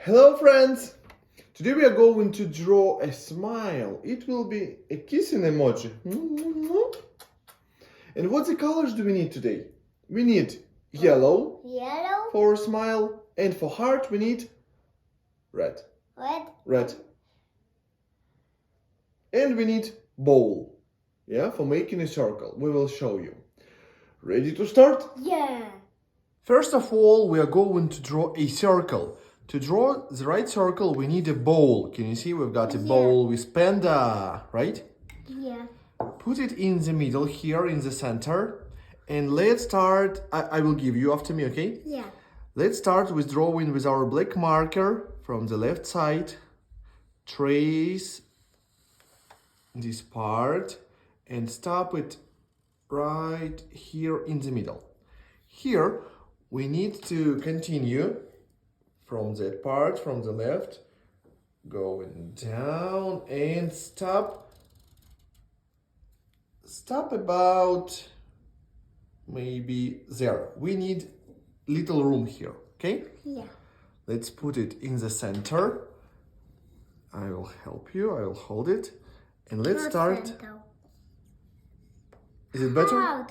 Hello friends! Today we are going to draw a smile. It will be a kissing emoji. And what the colors do we need today? We need yellow for smile, and for heart we need red. Red. And we need bowl. For making a circle. We will show you. Ready to start? Yeah. First of all, we are going to draw a circle. To draw the right circle, we need a bowl. Can you see? We've got a bowl with panda, right? Yeah. Put it in the middle here, in the center. And let's start. I will give you after me, okay? Yeah. Let's start with drawing with our black marker from the left side. Trace this part and stop it right here in the middle. Here, we need to continue from that part, from the left, going down and stop about maybe there. We need little room here, okay? Yeah. Let's put it in the center. I will help you, I will hold it. And let's start. Is it better?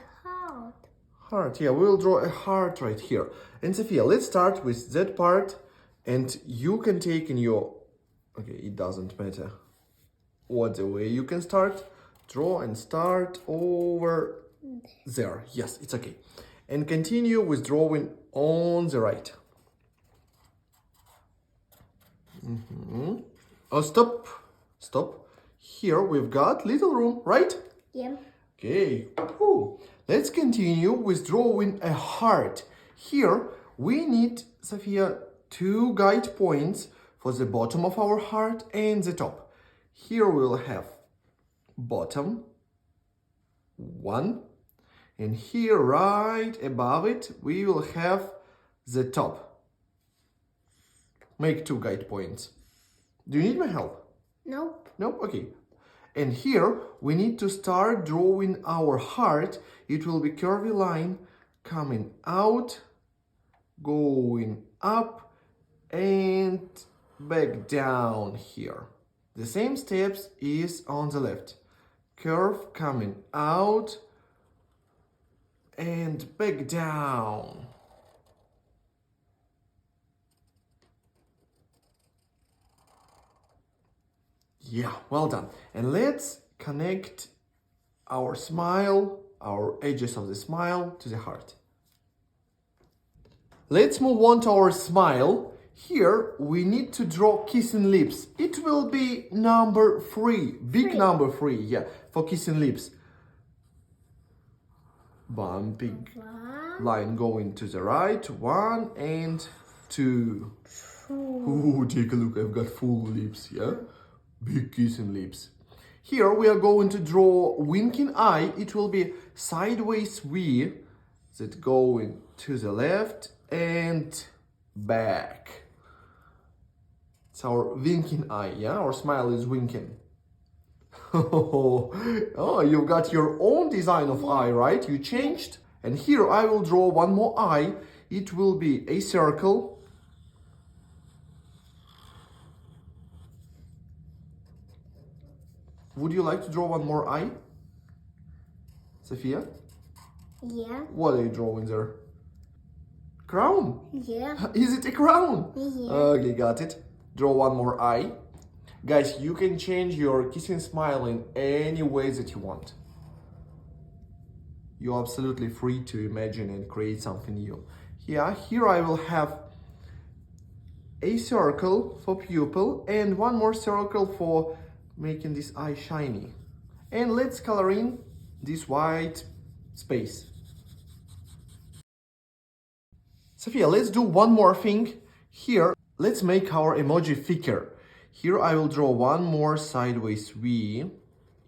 Heart, yeah, we'll draw a heart right here. And Sophia, let's start with that part, and you can take in your, okay, it doesn't matter what the way you can start, draw and start over there. Yes, it's okay. And continue with drawing on the right. Oh, stop. Here we've got little room, right? Yeah. Okay, let's continue with drawing a heart. Here we need, Sophia, 2 guide points for the bottom of our heart and the top. Here we'll have bottom, 1, and here right above it we will have the top. Make 2 guide points. Do you need my help? Nope. Nope? Okay. And here we need to start drawing our heart. It will be curvy line coming out, going up and back down here. The same steps is on the left. Curve coming out and back down. Yeah, well done. And let's connect our smile, our edges of the smile to the heart. Let's move on to our smile. Here we need to draw kissing lips. It will be number 3, big number 3, yeah, for kissing lips. One big line going to the right, 1 and 2. Ooh, take a look, I've got full lips, yeah? Big kissing lips. Here we are going to draw winking eye. It will be sideways V that going to the left and back. It's our winking eye, yeah? Our smile is winking. Oh, you've got your own design of eye, right? You changed. And here I will draw one more eye. It will be a circle. Would you like to draw one more eye? Sophia? Yeah. What are you drawing there? Crown? Yeah. Is it a crown? Yeah. Okay, got it. Draw one more eye. Guys, you can change your kissing smile in any way that you want. You're absolutely free to imagine and create something new. Yeah, here I will have a circle for pupil and one more circle for making this eye shiny. And let's color in this white space. Sophia, let's do one more thing. Here, let's make our emoji thicker. Here I will draw one more sideways V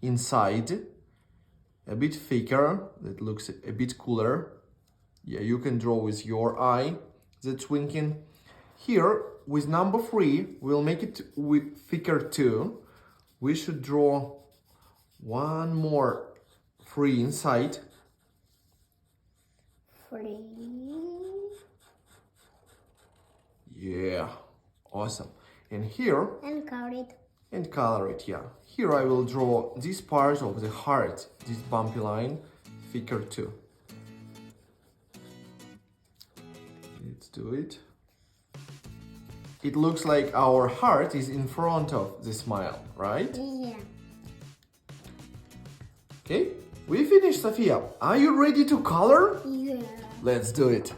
inside, a bit thicker, that looks a bit cooler. Yeah, you can draw with your eye that's winking. Here, with number 3, we'll make it thicker too. We should draw one more 3 inside. 3. Yeah, Awesome. And here, And color it. and color it, yeah. Here I will draw this part of the heart, this bumpy line, thicker too. Let's do it. It looks like our heart is in front of the smile, right? Yeah. Okay, we finished, Sophia. Are you ready to color? Yeah. Let's do it.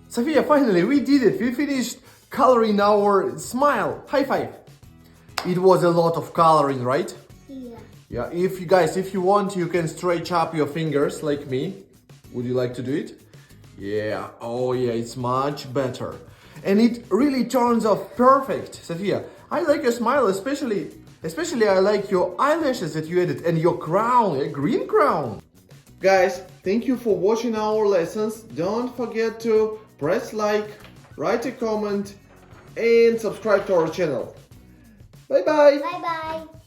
Sophia, finally, we did it. We finished coloring our smile. High five. It was a lot of coloring, right? Yeah. Yeah, if you guys, if you want, you can stretch up your fingers like me. Would you like to do it? Yeah, oh yeah, it's much better. And it really turns off perfect, Sophia. I like your smile, especially I like your eyelashes that you added and your crown, a green crown. Guys, thank you for watching our lessons. Don't forget to press like, write a comment, and subscribe to our channel. Bye bye. Bye bye.